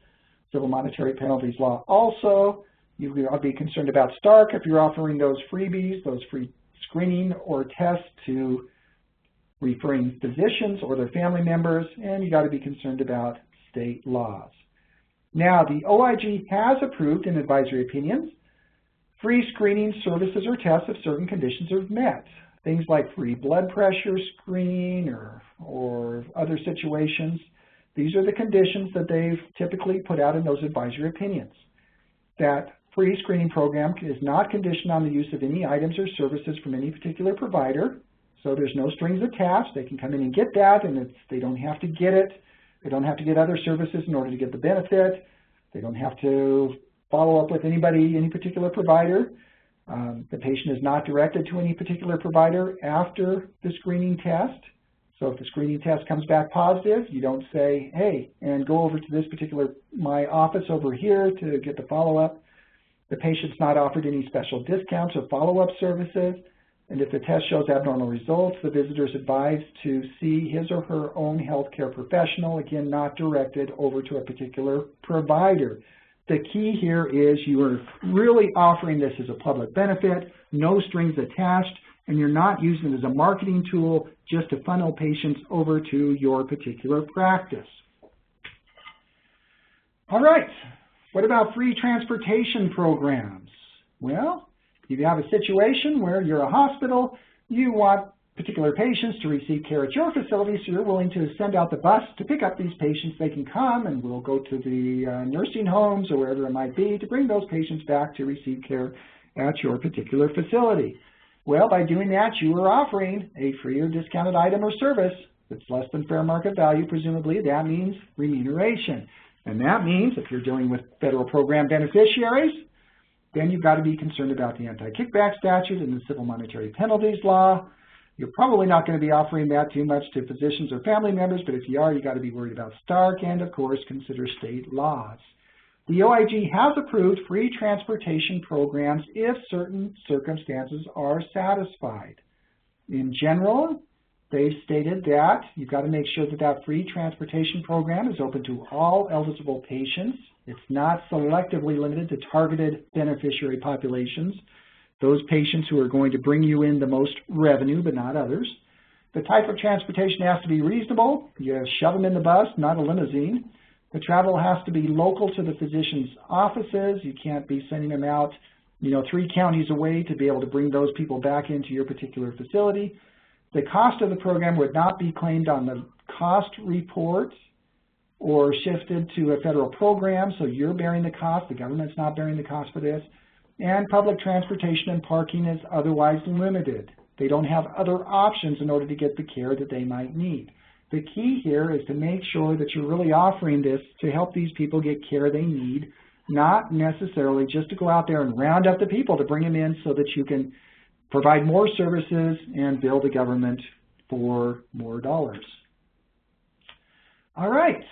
Civil monetary penalties law also. You've got to be concerned about Stark if you're offering those freebies, those free screening or tests to referring physicians or their family members, and you got to be concerned about state laws. Now, the OIG has approved in advisory opinions free screening services or tests if certain conditions are met. Things like free blood pressure screening or other situations. These are the conditions that they've typically put out in those advisory opinions. That free screening program is not conditioned on the use of any items or services from any particular provider, so there's no strings attached. They can come in and get that, and they don't have to get it. They don't have to get other services in order to get the benefit. They don't have to follow up with any particular provider. The patient is not directed to any particular provider after the screening test. So if the screening test comes back positive, you don't say, hey, and go over to my office over here to get the follow-up. The patient's not offered any special discounts or follow-up services. And if the test shows abnormal results, the visitor is advised to see his or her own healthcare professional, again, not directed over to a particular provider. The key here is you are really offering this as a public benefit, no strings attached, and you're not using it as a marketing tool just to funnel patients over to your particular practice. All right, what about free transportation programs? Well, if you have a situation where you're a hospital, you want particular patients to receive care at your facility, so you're willing to send out the bus to pick up these patients. They can come and we'll go to the nursing homes or wherever it might be to bring those patients back to receive care at your particular facility. Well, by doing that, you are offering a free or discounted item or service that's less than fair market value, presumably. That means remuneration. And that means if you're dealing with federal program beneficiaries, then you've got to be concerned about the anti-kickback statute and the civil monetary penalties law. You're probably not going to be offering that too much to physicians or family members, but if you are, you've got to be worried about Stark and, of course, consider state laws. The OIG has approved free transportation programs if certain circumstances are satisfied. In general, they've stated that you've got to make sure that that free transportation program is open to all eligible patients. It's not selectively limited to targeted beneficiary populations, those patients who are going to bring you in the most revenue, but not others. The type of transportation has to be reasonable. You shove them in the bus, not a limousine. The travel has to be local to the physician's offices. You can't be sending them out, 3 counties away to be able to bring those people back into your particular facility. The cost of the program would not be claimed on the cost report or shifted to a federal program, so you're bearing the cost. The government's not bearing the cost for this. And public transportation and parking is otherwise limited. They don't have other options in order to get the care that they might need. The key here is to make sure that you're really offering this to help these people get care they need, not necessarily just to go out there and round up the people to bring them in so that you can provide more services and bill the government for more dollars. All right.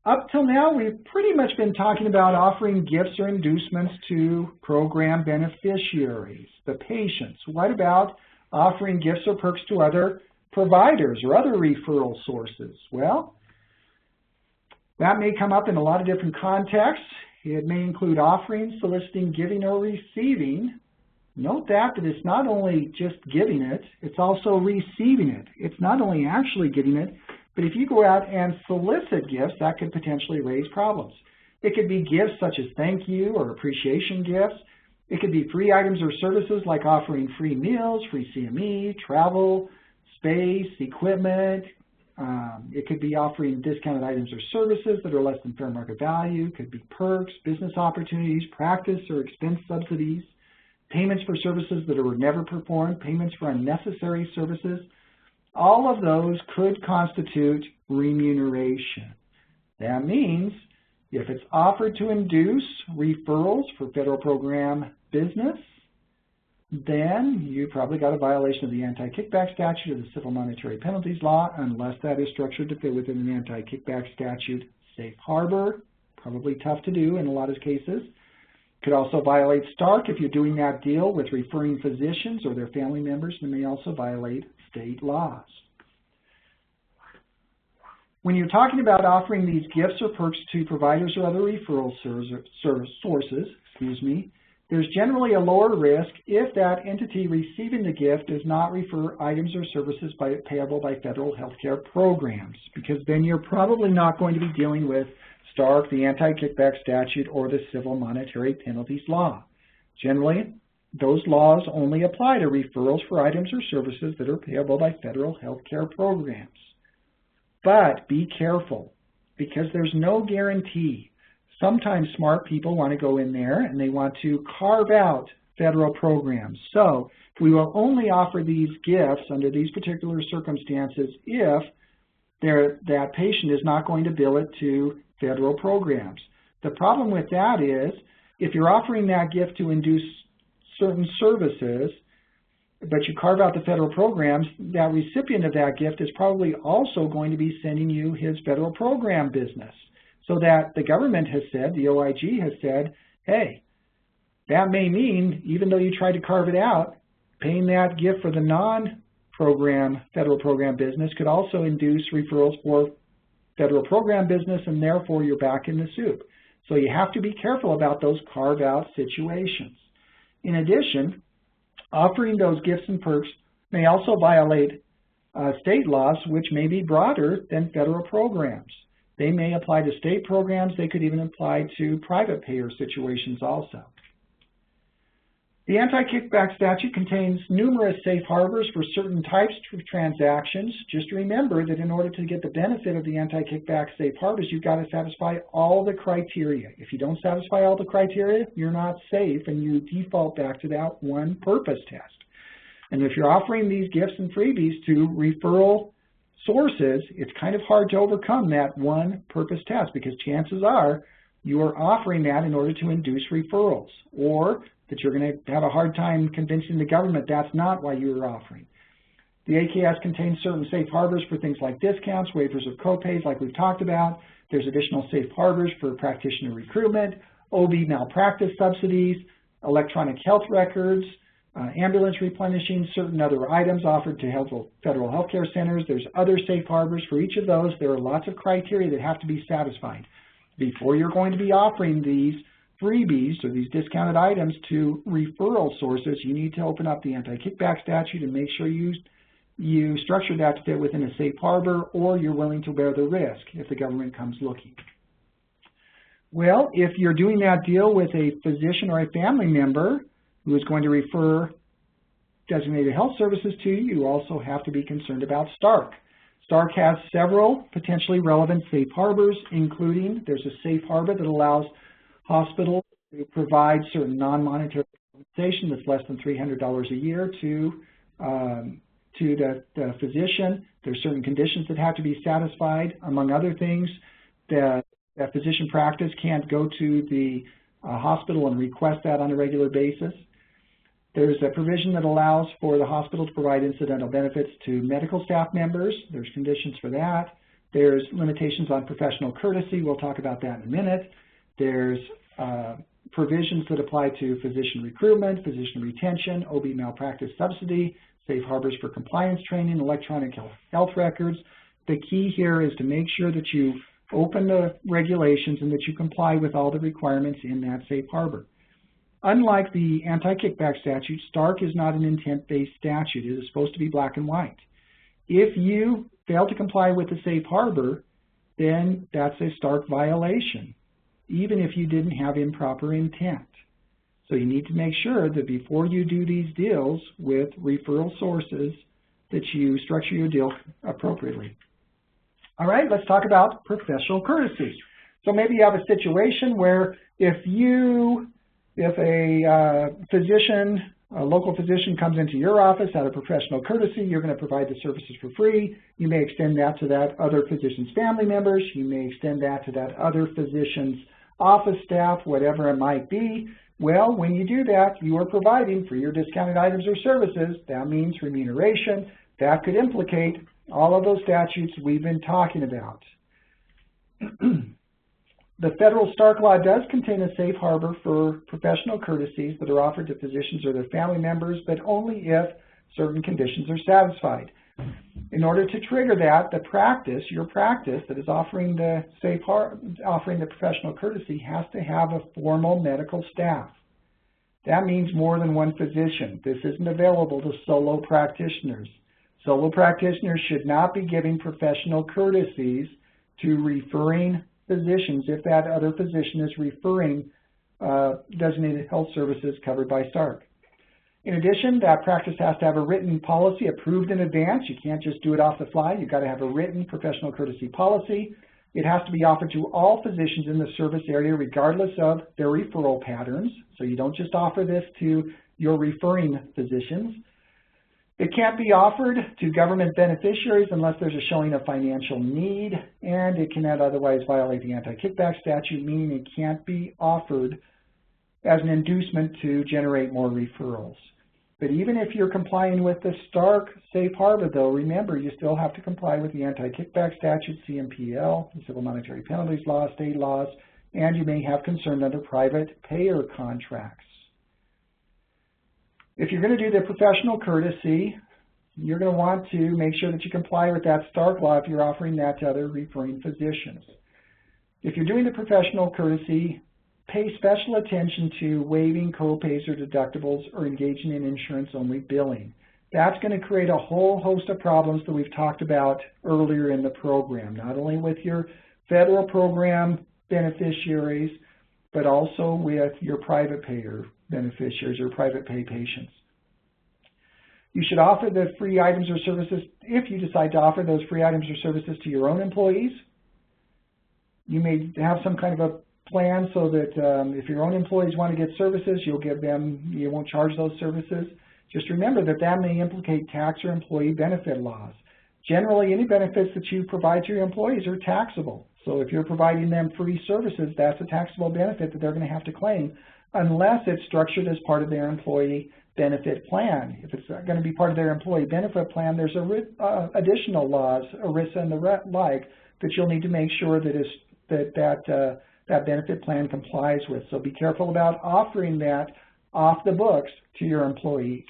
Up till now, we've pretty much been talking about offering gifts or inducements to program beneficiaries, the patients. What about offering gifts or perks to other providers or other referral sources? Well, that may come up in a lot of different contexts. It may include offering, soliciting, giving, or receiving. Note that it's not only just giving it, it's also receiving it. It's not only actually giving it, but if you go out and solicit gifts, that could potentially raise problems. It could be gifts such as thank you or appreciation gifts. It could be free items or services like offering free meals, free CME, travel, space, equipment. It could be offering discounted items or services that are less than fair market value. It could be perks, business opportunities, practice or expense subsidies, payments for services that were never performed, payments for unnecessary services. All of those could constitute remuneration. That means if it's offered to induce referrals for federal program business, then you probably got a violation of the anti-kickback statute or the civil monetary penalties law, unless that is structured to fit within an anti-kickback statute safe harbor. Probably tough to do in a lot of cases. Could also violate Stark if you're doing that deal with referring physicians or their family members, and may also violate state laws. When you're talking about offering these gifts or perks to providers or other referral sources, there's generally a lower risk if that entity receiving the gift does not refer items or services payable by federal healthcare programs, because then you're probably not going to be dealing with Stark, the anti-kickback statute, or the civil monetary penalties law. Generally, those laws only apply to referrals for items or services that are payable by federal healthcare programs. But be careful, because there's no guarantee. Sometimes smart people want to go in there and they want to carve out federal programs. So we will only offer these gifts under these particular circumstances if that patient is not going to bill it to federal programs. The problem with that is if you're offering that gift to induce certain services, but you carve out the federal programs, that recipient of that gift is probably also going to be sending you his federal program business. So that the government has said, the OIG has said, hey, that may mean, even though you try to carve it out, paying that gift for the non-program federal program business could also induce referrals for federal program business, and therefore you're back in the soup. So you have to be careful about those carve-out situations. In addition, offering those gifts and perks may also violate state laws, which may be broader than federal programs. They may apply to state programs. They could even apply to private payer situations also. The anti-kickback statute contains numerous safe harbors for certain types of transactions. Just remember that in order to get the benefit of the anti-kickback safe harbors, you've got to satisfy all the criteria. If you don't satisfy all the criteria, you're not safe, and you default back to that one purpose test. And if you're offering these gifts and freebies to referral sources, it's kind of hard to overcome that one purpose test, because chances are you are offering that in order to induce referrals, or that you're going to have a hard time convincing the government that's not why you were offering. The AKS contains certain safe harbors for things like discounts, waivers of copays like we've talked about. There's additional safe harbors for practitioner recruitment, OB malpractice subsidies, electronic health records, ambulance replenishing, certain other items offered to federal healthcare centers. There's other safe harbors for each of those. There are lots of criteria that have to be satisfied. Before you're going to be offering these freebies or these discounted items to referral sources, you need to open up the anti-kickback statute and make sure you structure that to fit within a safe harbor, or you're willing to bear the risk if the government comes looking. Well, if you're doing that deal with a physician or a family member who is going to refer designated health services to you, you also have to be concerned about STARK. STARK has several potentially relevant safe harbors, including there's a safe harbor that allows hospitals to provide certain non-monetary compensation that's less than $300 a year to the physician. There's certain conditions that have to be satisfied. Among other things, that physician practice can't go to the hospital and request that on a regular basis. There's a provision that allows for the hospital to provide incidental benefits to medical staff members. There's conditions for that. There's limitations on professional courtesy. We'll talk about that in a minute. There's provisions that apply to physician recruitment, physician retention, OB malpractice subsidy, safe harbors for compliance training, electronic health records. The key here is to make sure that you open the regulations and that you comply with all the requirements in that safe harbor. Unlike the anti-kickback statute, STARK is not an intent-based statute. It is supposed to be black and white. If you fail to comply with the safe harbor, then that's a STARK violation, even if you didn't have improper intent. So you need to make sure that before you do these deals with referral sources that you structure your deal appropriately. All right, let's talk about professional courtesy. So maybe you have a situation where if a local physician comes into your office out of professional courtesy, you're going to provide the services for free. You may extend that to that other physician's family members. You may extend that to that other physician's office staff, whatever it might be. Well, when you do that, you are providing for your discounted items or services. That means remuneration. That could implicate all of those statutes we've been talking about. The federal STARK law does contain a safe harbor for professional courtesies that are offered to physicians or their family members, but only if certain conditions are satisfied. In order to trigger that, your practice that is offering the professional courtesy has to have a formal medical staff. That means more than one physician. This isn't available to solo practitioners. Solo practitioners should not be giving professional courtesies to referring physicians if that other physician is referring designated health services covered by STARK. In addition, that practice has to have a written policy approved in advance. You can't just do it off the fly. You've got to have a written professional courtesy policy. It has to be offered to all physicians in the service area regardless of their referral patterns. So you don't just offer this to your referring physicians. It can't be offered to government beneficiaries unless there's a showing of financial need, and it cannot otherwise violate the anti-kickback statute, meaning it can't be offered as an inducement to generate more referrals. But even if you're complying with the STARK safe harbor, though, remember you still have to comply with the anti-kickback statute, CMPL, the civil monetary penalties law, state laws, and you may have concern under private payer contracts. If you're going to do the professional courtesy, you're going to want to make sure that you comply with that STARK law if you're offering that to other referring physicians. If you're doing the professional courtesy, pay special attention to waiving copays or deductibles or engaging in insurance-only billing. That's going to create a whole host of problems that we've talked about earlier in the program, not only with your federal program beneficiaries, but also with your private payer beneficiaries or private pay patients. You should offer the free items or services, if you decide to offer those free items or services to your own employees. You may have some kind of a plan so that if your own employees want to get services, you won't charge those services. Just remember that that may implicate tax or employee benefit laws. Generally, any benefits that you provide to your employees are taxable. So if you're providing them free services, that's a taxable benefit that they're going to have to claim unless it's structured as part of their employee benefit plan. If it's going to be part of their employee benefit plan, there's additional laws, ERISA and the like, that you'll need to make sure that that benefit plan complies with. So be careful about offering that off the books to your employees.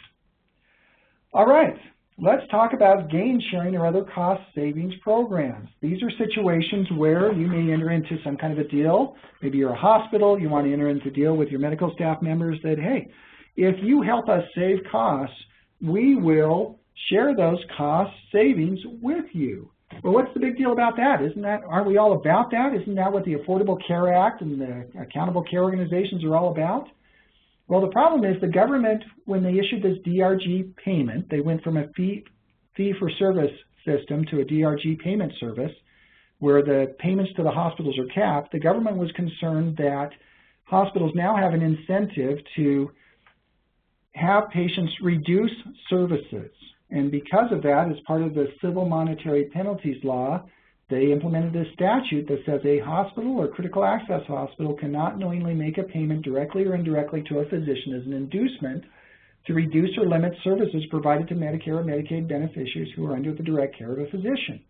All right, let's talk about gain sharing or other cost savings programs. These are situations where you may enter into some kind of a deal. Maybe you're a hospital, you want to enter into a deal with your medical staff members that, hey, if you help us save costs, we will share those cost savings with you. Well, what's the big deal about that? Aren't we all about that? Isn't that what the Affordable Care Act and the accountable care organizations are all about? Well, the problem is the government, when they issued this DRG payment, they went from a fee-for-service system to a DRG payment service where the payments to the hospitals are capped. The government was concerned that hospitals now have an incentive to have patients reduce services. And because of that, as part of the civil monetary penalties law, they implemented a statute that says a hospital or critical access hospital cannot knowingly make a payment directly or indirectly to a physician as an inducement to reduce or limit services provided to Medicare or Medicaid beneficiaries who are under the direct care of a physician.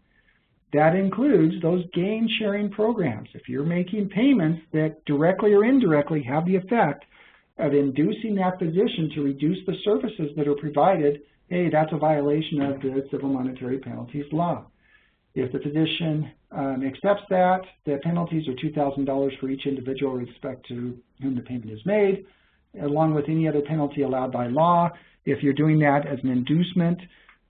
That includes those gain sharing programs. If you're making payments that directly or indirectly have the effect of inducing that physician to reduce the services that are provided, hey, that's a violation of the civil monetary penalties law. If the physician accepts that, the penalties are $2,000 for each individual with respect to whom the payment is made, along with any other penalty allowed by law. If you're doing that as an inducement,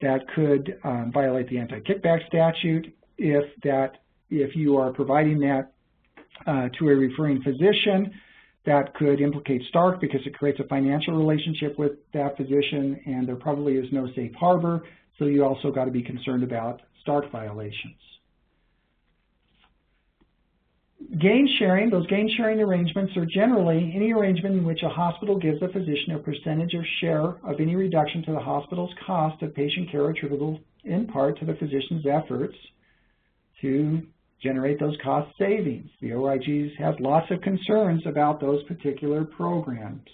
that could violate the anti-kickback statute. If you are providing that to a referring physician, that could implicate Stark because it creates a financial relationship with that physician, and there probably is no safe harbor, so you also got to be concerned about Stark violations. Gain sharing, those gain sharing arrangements are generally any arrangement in which a hospital gives a physician a percentage or share of any reduction to the hospital's cost of patient care attributable in part to the physician's efforts to generate those cost savings. The OIG has lots of concerns about those particular programs.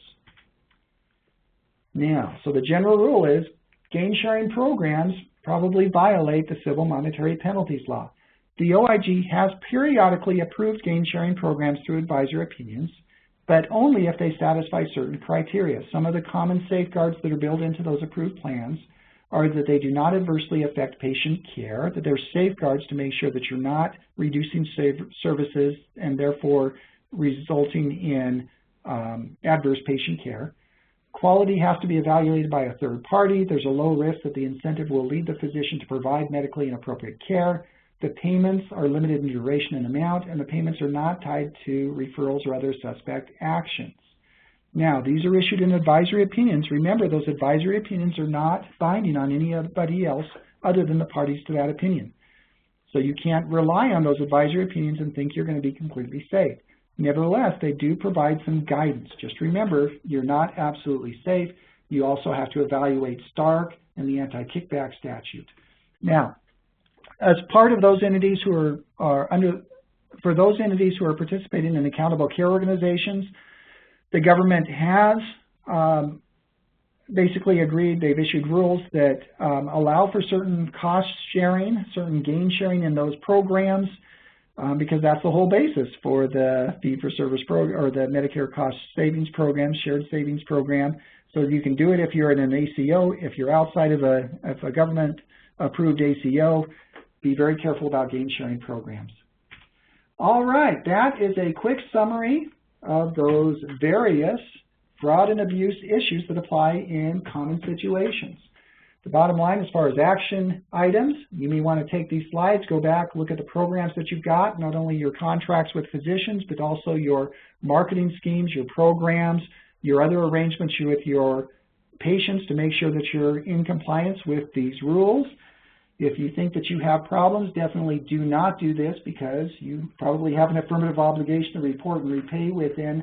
Now, so the general rule is gain sharing programs probably violate the civil monetary penalties law. The OIG has periodically approved gain sharing programs through advisory opinions, but only if they satisfy certain criteria. Some of the common safeguards that are built into those approved plans are that they do not adversely affect patient care, that there's safeguards to make sure that you're not reducing services and therefore resulting in adverse patient care. Quality has to be evaluated by a third party. There's a low risk that the incentive will lead the physician to provide medically inappropriate care. The payments are limited in duration and amount, and the payments are not tied to referrals or other suspect actions. Now, these are issued in advisory opinions. Remember, those advisory opinions are not binding on anybody else other than the parties to that opinion. So you can't rely on those advisory opinions and think you're going to be completely safe. Nevertheless, they do provide some guidance. Just remember, you're not absolutely safe. You also have to evaluate Stark and the anti-kickback statute. Now, as part of those entities who for those entities who are participating in accountable care organizations, the government has basically agreed, they've issued rules that allow for certain cost sharing, certain gain sharing in those programs, because that's the whole basis for the fee-for-service program or the Medicare cost savings program, shared savings program. So you can do it if you're in an ACO. If you're outside of a government-approved ACO, be very careful about gain sharing programs. All right, that is a quick summary of those various fraud and abuse issues that apply in common situations. The bottom line, as far as action items, you may want to take these slides, go back, look at the programs that you've got, not only your contracts with physicians, but also your marketing schemes, your programs, your other arrangements with your patients to make sure that you're in compliance with these rules. If you think that you have problems, definitely do not do this because you probably have an affirmative obligation to report and repay within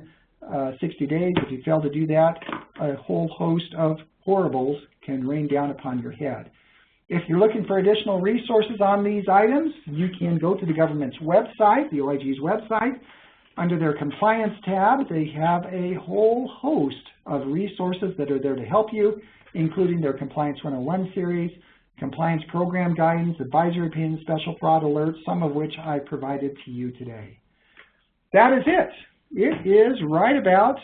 60 days. If you fail to do that, a whole host of horribles can rain down upon your head. If you're looking for additional resources on these items, you can go to the government's website, the OIG's website. Under their Compliance tab, they have a whole host of resources that are there to help you, including their Compliance 101 series, Compliance Program Guidance, Advisory Opinion, Special Fraud Alerts, some of which I provided to you today. That is it. It is right about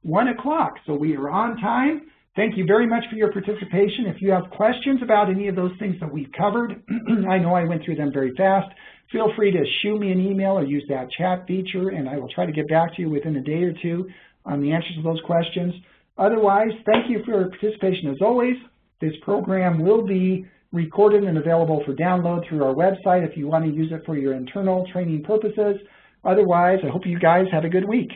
1 o'clock, so we are on time. Thank you very much for your participation. If you have questions about any of those things that we've covered, I know I went through them very fast, feel free to shoot me an email or use that chat feature, and I will try to get back to you within a day or two on the answers to those questions. Otherwise, thank you for your participation as always. This program will be recorded and available for download through our website if you want to use it for your internal training purposes. Otherwise, I hope you guys have a good week.